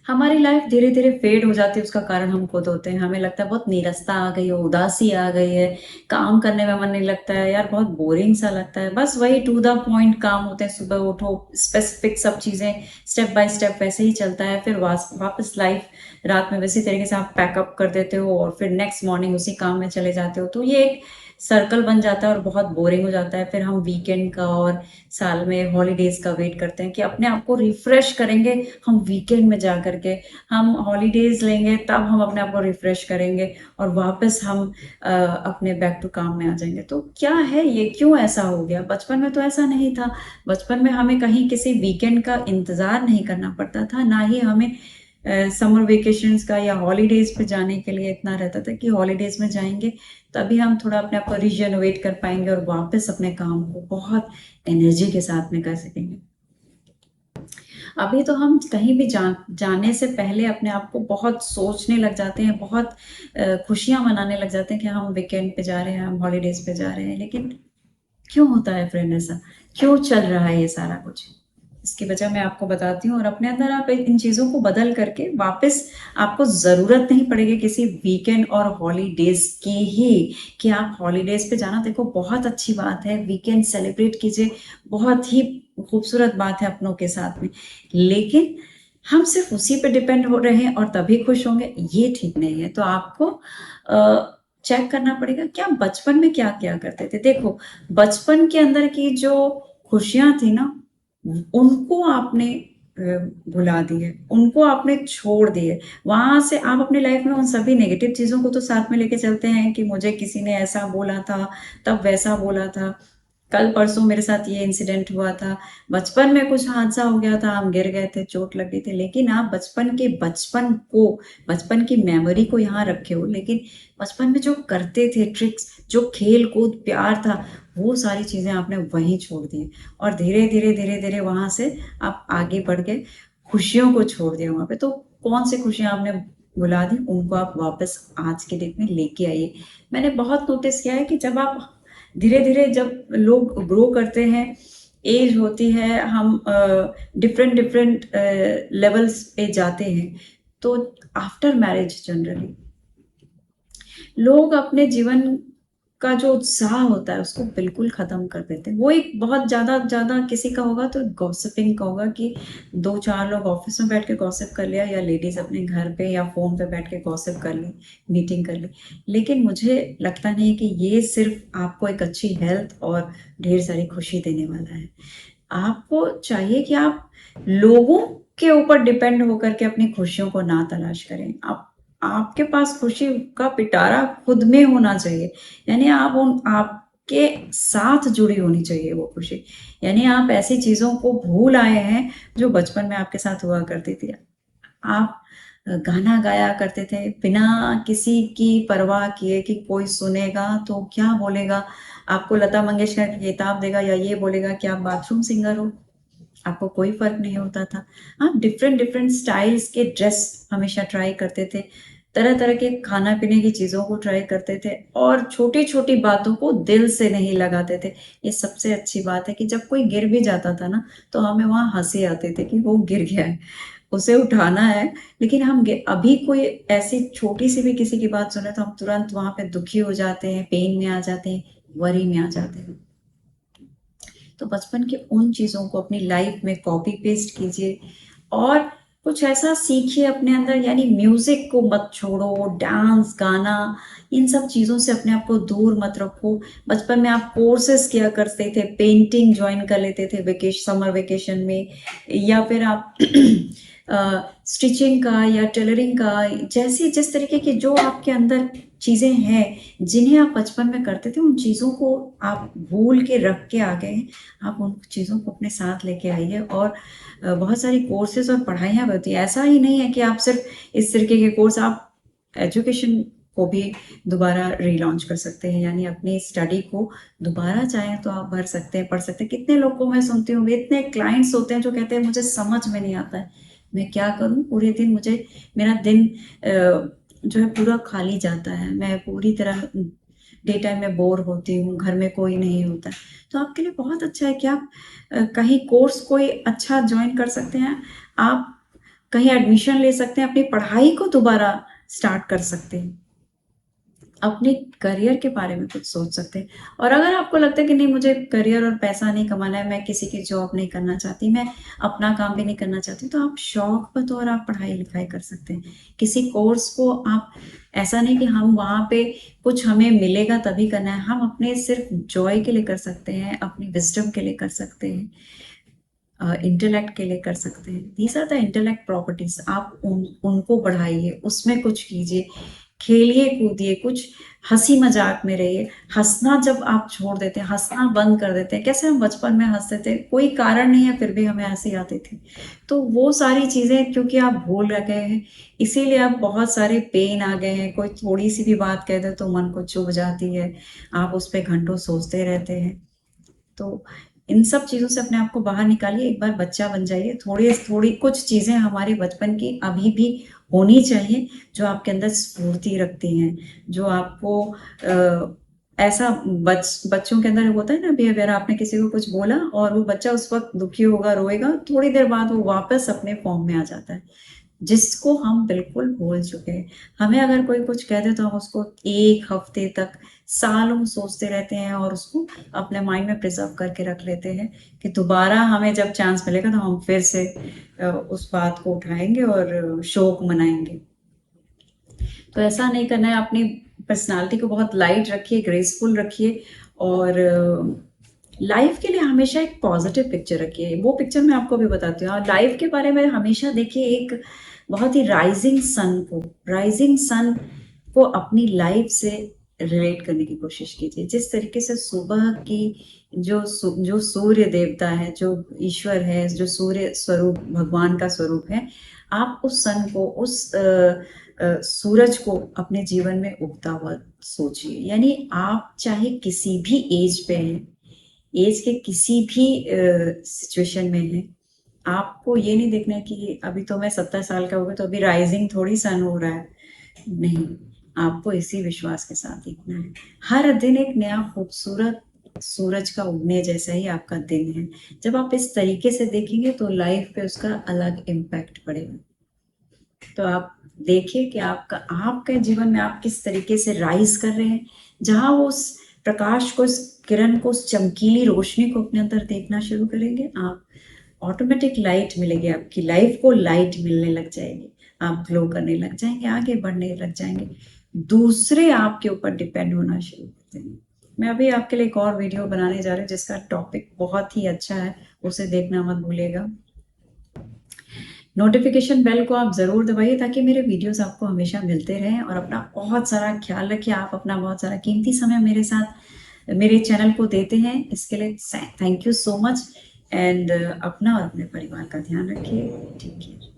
हमारी लाइफ धीरे-धीरे फेड हो जाती है, उसका कारण हम खुद होते हैं। हमें लगता है बहुत नीरसता आ गई है, उदासी आ गई है, काम करने में मन नहीं लगता है, यार बहुत बोरिंग सा लगता है। बस वही टू द पॉइंट काम होते हैं, सुबह उठो, स्पेसिफिक सब चीज़ें स्टेप बाय स्टेप वैसे ही चलता है। फिर वापस लाइफ रात में वैसी तरीके से आप पैकअप कर देते हो और फिर नेक्स्ट मॉर्निंग उसी काम में चले जाते हो। तो ये एक सर्कल बन जाता है और बहुत बोरिंग हो जाता है। फिर हम वीकेंड का और साल में हॉलीडेज का वेट करते हैं कि अपने आप को रिफ्रेश करेंगे हम वीकेंड में जा करके, हम हॉलीडेज लेंगे तब हम अपने आप को रिफ्रेश करेंगे और वापस हम अपने बैक टू काम में आ जाएंगे। तो क्या है ये, क्यों ऐसा हो गया? बचपन में तो ऐसा नहीं था। बचपन में हमें कहीं किसी वीकेंड का इंतजार नहीं करना पड़ता था, ना ही हमें समर वेकेशंस का या हॉलीडेज पे जाने के लिए इतना रहता था कि हॉलीडेज में जाएंगे तभी हम थोड़ा अपने आप को रिजनरेट कर पाएंगे और वापस अपने काम को बहुत एनर्जी के साथ में कर सकेंगे। अभी तो हम कहीं भी जाने से पहले अपने आप को बहुत सोचने लग जाते हैं, बहुत खुशियां मनाने लग जाते हैं कि हम वीकेंड पे जा रहे हैं, हम हॉलीडेज पे जा रहे हैं। लेकिन क्यों होता है फ्रेंड ऐसा? क्यों चल रहा है ये सारा कुछ? इसकी वजह मैं आपको बताती हूँ और अपने अंदर आप इन चीज़ों को बदल करके वापस, आपको ज़रूरत नहीं पड़ेगी किसी वीकेंड और हॉलीडेज की ही कि आप हॉलीडेज पे जाना। देखो बहुत अच्छी बात है, वीकेंड सेलिब्रेट कीजिए, बहुत ही खूबसूरत बात है अपनों के साथ में। लेकिन हम सिर्फ उसी पे डिपेंड हो रहे हैं और तभी खुश होंगे, ये ठीक नहीं है। तो आपको चेक करना पड़ेगा कि आप बचपन में क्या क्या करते थे। देखो बचपन के अंदर की जो खुशियां थी ना, उनको आपने भुला दिए, उनको आपने छोड़ दिए। वहां से आप अपनी लाइफ में उन सभी नेगेटिव चीजों को तो साथ में लेके चलते हैं कि मुझे किसी ने ऐसा बोला था, तब वैसा बोला था, कल परसों मेरे साथ ये इंसिडेंट हुआ था, बचपन में कुछ हादसा हो गया था, हम गिर गए थे, चोट लग गई थी। लेकिन आप बचपन को, बचपन की मेमोरी को यहाँ रखे हो, लेकिन बचपन में जो करते थे ट्रिक्स, जो खेल कूद प्यार था, वो सारी चीजें आपने वहीं छोड़ दी और धीरे धीरे धीरे धीरे वहां से आप आगे बढ़ गए, खुशियों को छोड़ दिया वहां पे। तो कौन सी खुशियां आपने भुला दी, उनको आप वापस आज के डेट में लेके आइए। मैंने बहुत नोटिस किया है कि जब आप धीरे धीरे, जब लोग ग्रो करते हैं, एज होती है, हम डिफरेंट डिफरेंट लेवल्स पे जाते हैं, तो आफ्टर मैरिज जनरली लोग अपने जीवन का जो उत्साह होता है उसको बिल्कुल खत्म कर देते हैं। वो एक बहुत ज्यादा ज्यादा किसी का होगा तो गॉसिपिंग का होगा कि दो चार लोग ऑफिस में बैठ के गॉसिप कर लिया, या लेडीज अपने घर पे या फोन पे बैठ के गॉसिप कर ली, मीटिंग कर ली। लेकिन मुझे लगता नहीं है कि ये सिर्फ आपको एक अच्छी हेल्थ और ढेर सारी खुशी देने वाला है। आपको चाहिए कि आप लोगों के ऊपर डिपेंड होकर के अपनी खुशियों को ना तलाश करें। आप, आपके पास खुशी का पिटारा खुद में होना चाहिए। यानी आप उन, आपके साथ जुड़ी होनी चाहिए वो खुशी। यानी आप ऐसी चीजों को भूल आए हैं जो बचपन में आपके साथ हुआ करती थी। आप गाना गाया करते थे बिना किसी की परवाह किए कि कोई सुनेगा तो क्या बोलेगा, आपको लता मंगेशकर की किताब देगा या ये बोलेगा कि आप बाथरूम सिंगर हो, आपको कोई फर्क नहीं होता था। आप डिफरेंट डिफरेंट स्टाइल्स के ड्रेस हमेशा ट्राई करते थे, तरह तरह के खाना पीने की चीजों को ट्राई करते थे और छोटी छोटी बातों को दिल से नहीं लगाते थे। ये सबसे अच्छी बात है कि जब कोई गिर भी जाता था ना, तो हमें वहां हंसी आती थी कि वो गिर गया है, उसे उठाना है। लेकिन अभी कोई ऐसी छोटी सी भी किसी की बात सुने तो हम तुरंत वहां पे दुखी हो जाते हैं, पेन में आ जाते हैं, वरी में आ जाते हैं। तो बचपन की उन चीजों को अपनी लाइफ में कॉपी पेस्ट कीजिए और कुछ ऐसा सीखिए अपने अंदर। यानी म्यूजिक को मत छोड़ो, डांस गाना इन सब चीजों से अपने आप को दूर मत रखो। बचपन में आप कोर्सेस किया करते थे, पेंटिंग ज्वाइन कर लेते थे समर वेकेशन में, या फिर आप स्टिचिंग का या टेलरिंग का, जैसी जिस तरीके की जो आपके अंदर चीजें हैं जिन्हें आप बचपन में करते थे, उन चीजों को आप भूल के रख के आ गए हैं। आप उन चीजों को अपने साथ लेके आइए और बहुत सारी कोर्सेज और पढ़ाइयाँ भी होती है। ऐसा ही नहीं है कि आप सिर्फ इस तरीके के कोर्स, आप एजुकेशन को भी दोबारा रीलॉन्च कर सकते हैं। यानी अपनी स्टडी को दोबारा चाहें तो आप भर सकते हैं, पढ़ सकते हैं। कितने लोग को मैं सुनती हूँ, इतने क्लाइंट्स होते हैं जो कहते हैं मुझे समझ में नहीं आता है, मैं क्या करूँ, पूरे दिन मुझे, मेरा दिन जो है पूरा खाली जाता है, मैं पूरी तरह डे टाइम में बोर होती हूँ, घर में कोई नहीं होता। तो आपके लिए बहुत अच्छा है कि आप कहीं कोर्स कोई अच्छा ज्वाइन कर सकते हैं। आप कहीं एडमिशन ले सकते हैं, अपनी पढ़ाई को दोबारा स्टार्ट कर सकते हैं, अपने करियर के बारे में कुछ सोच सकते हैं। और अगर आपको लगता है कि नहीं मुझे करियर और पैसा नहीं कमाना है, मैं किसी की जॉब नहीं करना चाहती, मैं अपना काम भी नहीं करना चाहती, तो आप शौक पर तो और आप पढ़ाई-लिखाई कर सकते हैं। किसी कोर्स को आप ऐसा नहीं कि हम वहाँ पे कुछ हमें मिलेगा तभी करना है, हम अपने सिर्फ़ जॉय के लिए कर सकते हैं, अपनी विज़डम के लिए कर सकते हैं, इंटेलेक्ट के लिए कर सकते हैं। These are the intellect properties. आप उनको बढ़ाइए, उसमें कुछ कीजिए, खेलिए कूदिए, कुछ हंसी मजाक में रहिए। हंसना जब आप छोड़ देते हैं, हंसना बंद कर देते हैं, कैसे हम बचपन में हंसते थे, कोई कारण नहीं है फिर भी हमें हंसी आती थी, तो वो सारी चीजें क्योंकि आप भूल गए हैं, इसीलिए अब बहुत सारे पेन आ गए हैं। कोई थोड़ी सी भी बात कह दे तो मन को चुभ जाती है, आप उस पर घंटों सोचते रहते हैं। तो इन सब चीज़ों से अपने आप को बाहर निकालिए, एक बार बच्चा बन जाइए। थोड़ी कुछ चीज़ें हमारे बचपन की अभी भी होनी चाहिए, जो आपके अंदर स्फूर्ति रखती हैं, जो आपको ऐसा बच्चों के अंदर होता है ना बिहेवियर, आपने किसी को कुछ बोला और वो बच्चा उस वक़्त दुखी होगा, रोएगा, थोड़ी देर बाद वो वापस अपने फ़ॉर्म में आ जाता है, जिसको हम बिल्कुल भूल चुके हैं। हमें अगर कोई कुछ कह दे तो हम उसको 1 हफ्ते तक, सालों सोचते रहते हैं और उसको अपने माइंड में प्रिज़र्व करके रख लेते हैं कि दोबारा हमें जब चांस मिलेगा तो हम फिर से उस बात को उठाएँगे और शोक मनाएँगे। तो ऐसा नहीं करना है, अपनी पर्सनैलिटी को बहुत लाइट रखिए, ग्रेसफुल रखिए और लाइफ के लिए हमेशा एक पॉजिटिव पिक्चर रखिए। वो पिक्चर मैं आपको भी बताती हूँ। लाइफ के बारे में हमेशा देखिए एक बहुत ही राइजिंग सन को अपनी लाइफ से रिलेट करने की कोशिश कीजिए। जिस तरीके से सुबह की जो सूर्य देवता है, जो ईश्वर है, जो सूर्य स्वरूप भगवान का स्वरूप है, आप उस सन को, उस सूरज को अपने जीवन में उगता हुआ सोचिए। यानी आप चाहे किसी भी एज पे हैं, एज के किसी भी सिचुएशन में हैं, आपको ये नहीं देखना है कि अभी तो मैं 70 साल का हो गया तो अभी राइजिंग थोड़ी सन हो रहा है। नहीं, आपको इसी विश्वास के साथ देखना है। हर दिन एक नया खूबसूरत सूरज का उगने जैसा ही आपका दिन है। जब आप इस तरीके से देखेंगे तो लाइफ पे उसका अलग इम्पैक्ट पड़ेगा। तो आप देखिए कि आपके जीवन में आप किस तरीके से राइज कर रहे हैं। जहाँ वो उस प्रकाश को, उस किरण को, उस चमकीली रोशनी को अपने अंदर देखना शुरू करेंगे, आप ऑटोमेटिक लाइट मिलेगी, आपकी लाइफ को लाइट मिलने लग जाएगी, आप ग्लो करने लग जाएंगे, आगे बढ़ने लग जाएंगे, दूसरे आपके ऊपर डिपेंड होना शुरू कर देंगे। मैं अभी आपके लिए एक और वीडियो बनाने जा रही हूँ जिसका टॉपिक बहुत ही अच्छा है, उसे देखना मत भूलिएगा। नोटिफिकेशन बेल को आप ज़रूर दबाइए ताकि मेरे वीडियोस आपको हमेशा मिलते रहें और अपना बहुत सारा ख्याल रखिए। आप अपना बहुत सारा कीमती समय मेरे साथ मेरे चैनल को देते हैं, इसके लिए thank you so much. And अपना और अपने परिवार का ध्यान रखिए। ठीक है।